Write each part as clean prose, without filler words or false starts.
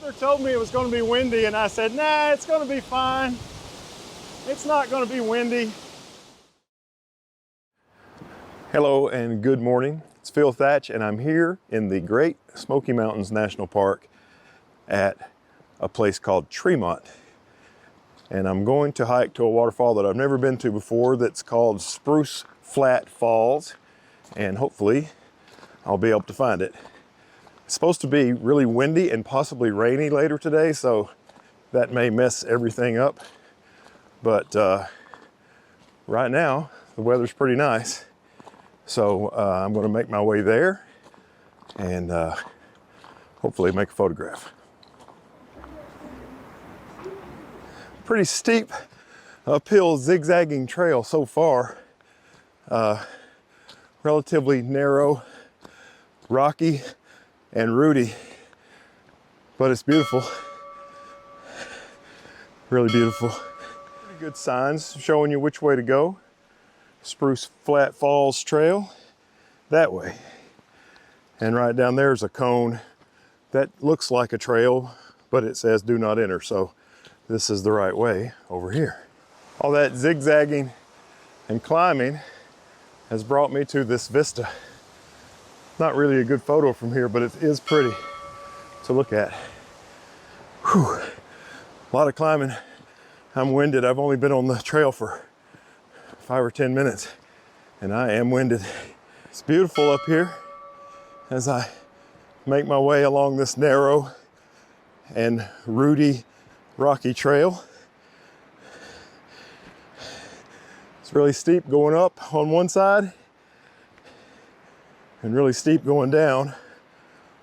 Weather told me it was going to be windy, and I said, nah, it's going to be fine. It's not going to be windy. Hello and good morning. It's Phil Thatch, and I'm here in the Great Smoky Mountains National Park at a place called Tremont. And I'm going to hike to a waterfall that I've never been to before that's called Spruce Flat Falls, and hopefully I'll be able to find it. It's supposed to be really windy and possibly rainy later today, so that may mess everything up. But right now, the weather's pretty nice. So I'm going to make my way there and hopefully make a photograph. Pretty steep uphill zigzagging trail so far. Relatively narrow, rocky, and rooty, but it's beautiful. Really beautiful. Pretty good signs showing you which way to go. Spruce Flat Falls Trail, that way. And right down there is a cone that looks like a trail, but it says do not enter, so this is the right way over here. All that zigzagging and climbing has brought me to this vista. Not really a good photo from here, but it is pretty to look at. Whew. A lot of climbing. I'm winded. I've only been on the trail for 5 or 10 minutes, and I am winded. It's beautiful up here as I make my way along this narrow and rooty, rocky trail. It's really steep going up on one side and really steep going down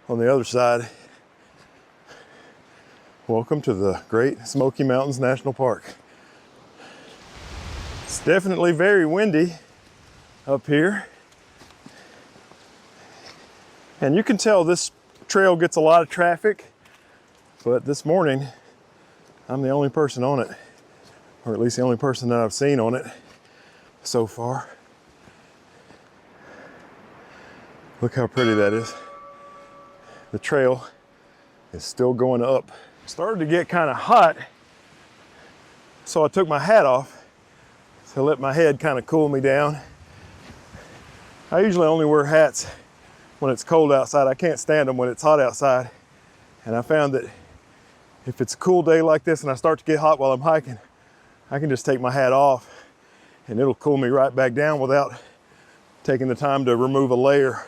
on the other side. Welcome to the Great Smoky Mountains National Park. It's definitely very windy up here. And you can tell this trail gets a lot of traffic, but this morning I'm the only person on it, or at least the only person that I've seen on it so far. Look how pretty that is. The trail is still going up. It started to get kind of hot, so I took my hat off to let my head kind of cool me down. I usually only wear hats when it's cold outside. I can't stand them when it's hot outside. And I found that if it's a cool day like this and I start to get hot while I'm hiking, I can just take my hat off and it'll cool me right back down without taking the time to remove a layer.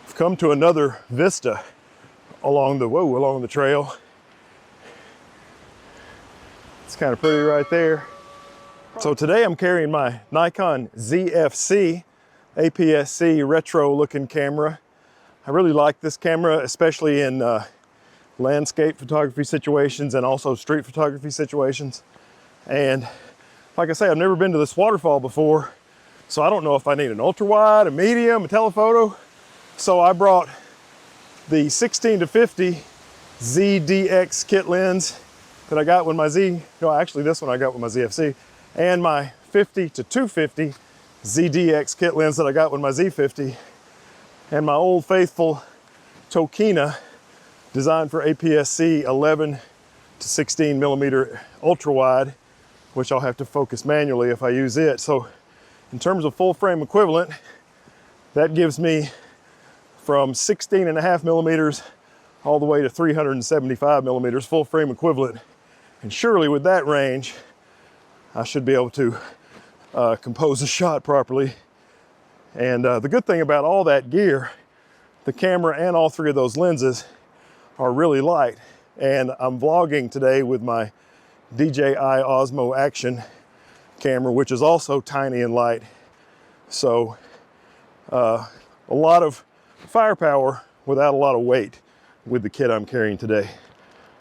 I've come to another vista along the trail. It's kind of pretty right there. So today I'm carrying my Nikon Z APS-C retro looking camera. I really like this camera, especially in landscape photography situations and also street photography situations. And like I say, I've never been to this waterfall before, so I don't know if I need an ultra wide, a medium, a telephoto. So I brought the 16-50 ZDX kit lens that I got with my actually this one I got with my ZFC, and my 50-250 ZDX kit lens that I got with my Z50, and my old faithful Tokina designed for APS-C 11 to 16 millimeter ultra wide, which I'll have to focus manually if I use it. So in terms of full frame equivalent, that gives me from 16.5 millimeters all the way to 375 millimeters full frame equivalent. And surely with that range, I should be able to compose a shot properly. And the good thing about all that gear, the camera and all three of those lenses are really light. And I'm vlogging today with my DJI Osmo Action camera, which is also tiny and light. So a lot of firepower without a lot of weight with the kit I'm carrying today.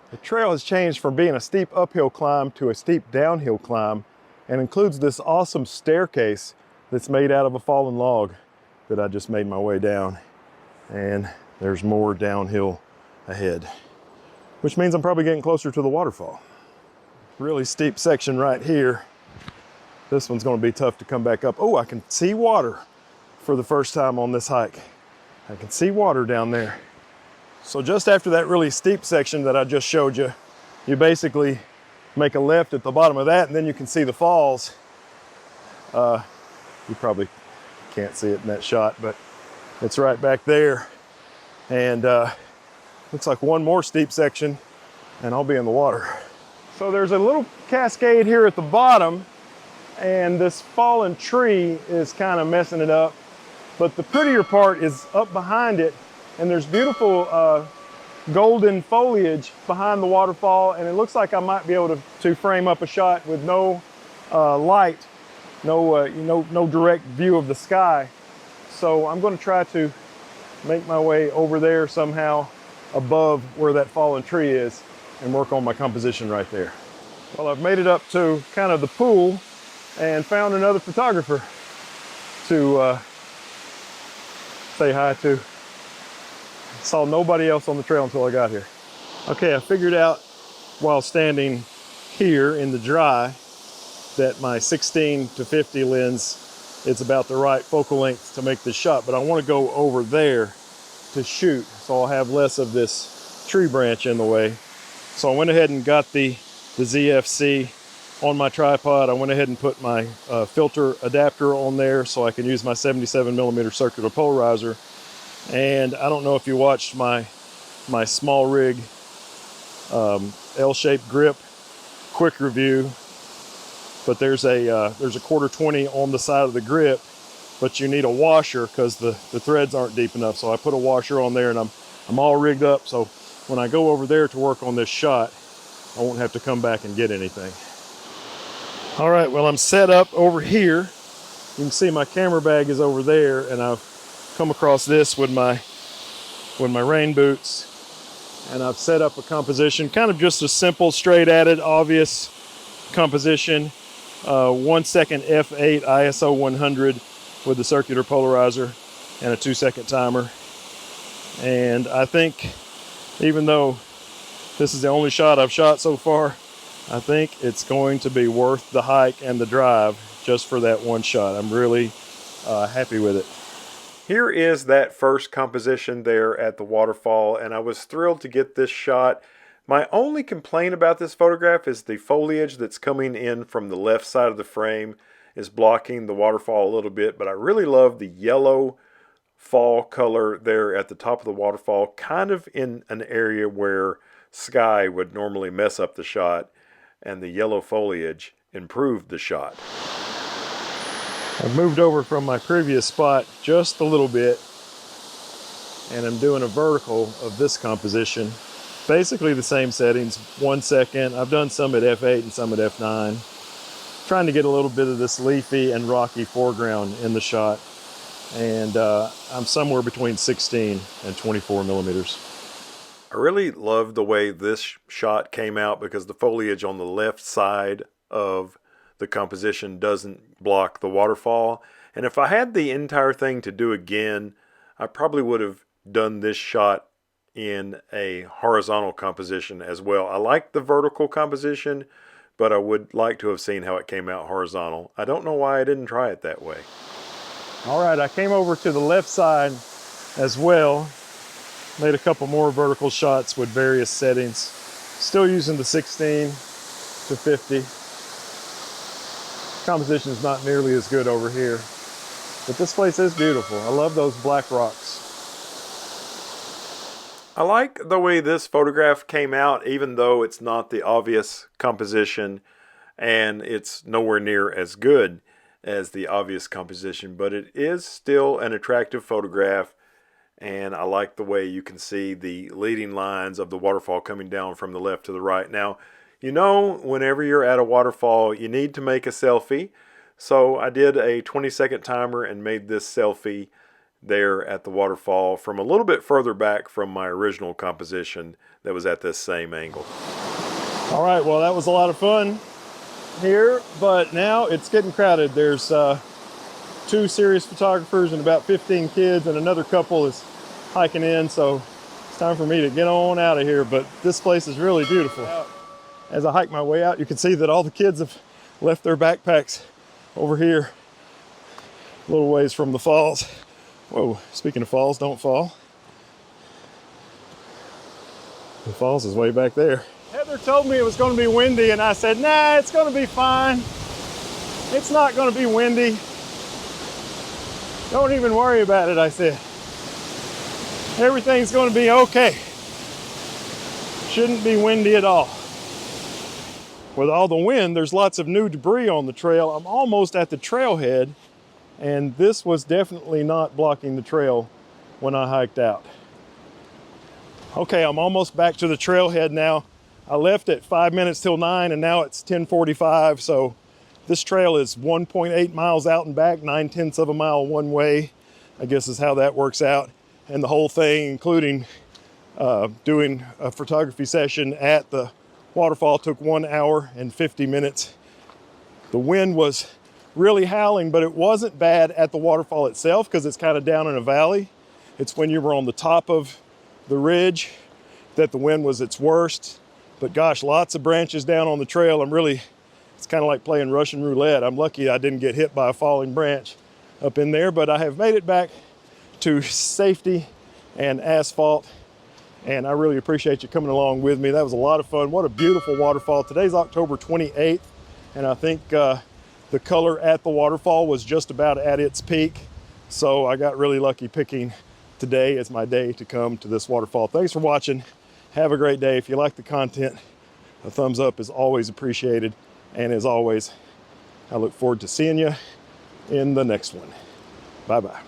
The trail has changed from being a steep uphill climb to a steep downhill climb, and includes this awesome staircase that's made out of a fallen log that I just made my way down. And there's more downhill ahead, which means I'm probably getting closer to the waterfall. Really steep section right here. This one's going to be tough to come back up. Oh, I can see water for the first time on this hike. I can see water down there. So just after that really steep section that I just showed you, you basically make a left at the bottom of that, and then you can see the falls. You probably can't see it in that shot, but it's right back there. And looks like one more steep section and I'll be in the water. So there's a little cascade here at the bottom, and this fallen tree is kind of messing it up. But the prettier part is up behind it, and there's beautiful golden foliage behind the waterfall, and it looks like I might be able to frame up a shot with no light, no direct view of the sky. So I'm going to try to make my way over there somehow above where that fallen tree is and work on my composition right there. Well, I've made it up to kind of the pool and found another photographer to say hi to. Saw nobody else on the trail until I got here. Okay, I figured out while standing here in the dry that my 16 to 50 lens, it's about the right focal length to make this shot, but I want to go over there to shoot, so I'll have less of this tree branch in the way. So I went ahead and got the ZFC on my tripod. I went ahead and put my filter adapter on there so I can use my 77mm circular polarizer. And I don't know if you watched my small rig L-shaped grip quick review, but there's a quarter 20 on the side of the grip, but you need a washer because the threads aren't deep enough. So I put a washer on there, and I'm all rigged up, so when I go over there to work on this shot, I won't have to come back and get anything. All right, well, I'm set up over here. You can see my camera bag is over there, and I've come across this with my rain boots, and I've set up a composition, kind of just a simple, straight at it, obvious composition. 1 second f8 ISO 100 with the circular polarizer and a 2-second timer. And I think, even though this is the only shot I've shot so far, I think it's going to be worth the hike and the drive just for that one shot. I'm really happy with it. Here is that first composition there at the waterfall, and I was thrilled to get this shot. My only complaint about this photograph is the foliage that's coming in from the left side of the frame is blocking the waterfall a little bit, but I really love the yellow fall color there at the top of the waterfall, kind of in an area where sky would normally mess up the shot, and the yellow foliage improved the shot. I've moved over from my previous spot just a little bit, and I'm doing a vertical of this composition. Basically the same settings, 1 second. I've done some at f8 and some at f9. Trying to get a little bit of this leafy and rocky foreground in the shot. And I'm somewhere between 16 and 24 millimeters. I really love the way this shot came out because the foliage on the left side of the composition doesn't block the waterfall. And if I had the entire thing to do again, I probably would have done this shot in a horizontal composition as well. I like the vertical composition, but I would like to have seen how it came out horizontal. I don't know why I didn't try it that way. All right, I came over to the left side as well. Made a couple more vertical shots with various settings. Still using the 16 to 50. Composition is not nearly as good over here, but this place is beautiful. I love those black rocks. I like the way this photograph came out, even though it's not the obvious composition and it's nowhere near as good as the obvious composition, but it is still an attractive photograph, and I like the way you can see the leading lines of the waterfall coming down from the left to the right. Now, you know, whenever you're at a waterfall, you need to make a selfie. So I did a 20-second timer and made this selfie there at the waterfall from a little bit further back from my original composition that was at this same angle. All right, well, that was a lot of fun here, but now it's getting crowded. There's 2 serious photographers and about 15 kids, and another couple is hiking in, so it's time for me to get on out of here. But this place is really beautiful. As I hike my way out, you can see that all the kids have left their backpacks over here, a little ways from the falls. Whoa, speaking of falls, don't fall. The falls is way back there. Heather told me it was going to be windy, and I said, nah, it's going to be fine. It's not going to be windy. Don't even worry about it, I said. Everything's going to be okay. Shouldn't be windy at all. With all the wind, there's lots of new debris on the trail. I'm almost at the trailhead, and this was definitely not blocking the trail when I hiked out. Okay, I'm almost back to the trailhead now. I left at 5 minutes till 9, and now it's 10:45, so this trail is 1.8 miles out and back, 9/10 of a mile one way, I guess is how that works out. And the whole thing, including doing a photography session at the waterfall, took 1 hour and 50 minutes. The wind was really howling, but it wasn't bad at the waterfall itself because it's kind of down in a valley. It's when you were on the top of the ridge that the wind was its worst. But gosh, lots of branches down on the trail. It's kind of like playing Russian roulette. I'm lucky I didn't get hit by a falling branch up in there, but I have made it back to safety and asphalt, and I really appreciate you coming along with me. That was a lot of fun. What a beautiful waterfall. Today's October 28th, and I think the color at the waterfall was just about at its peak, so I got really lucky picking today as my day to come to this waterfall. Thanks for watching. Have a great day. If you like the content, a thumbs up is always appreciated. And as always, I look forward to seeing you in the next one. Bye-bye.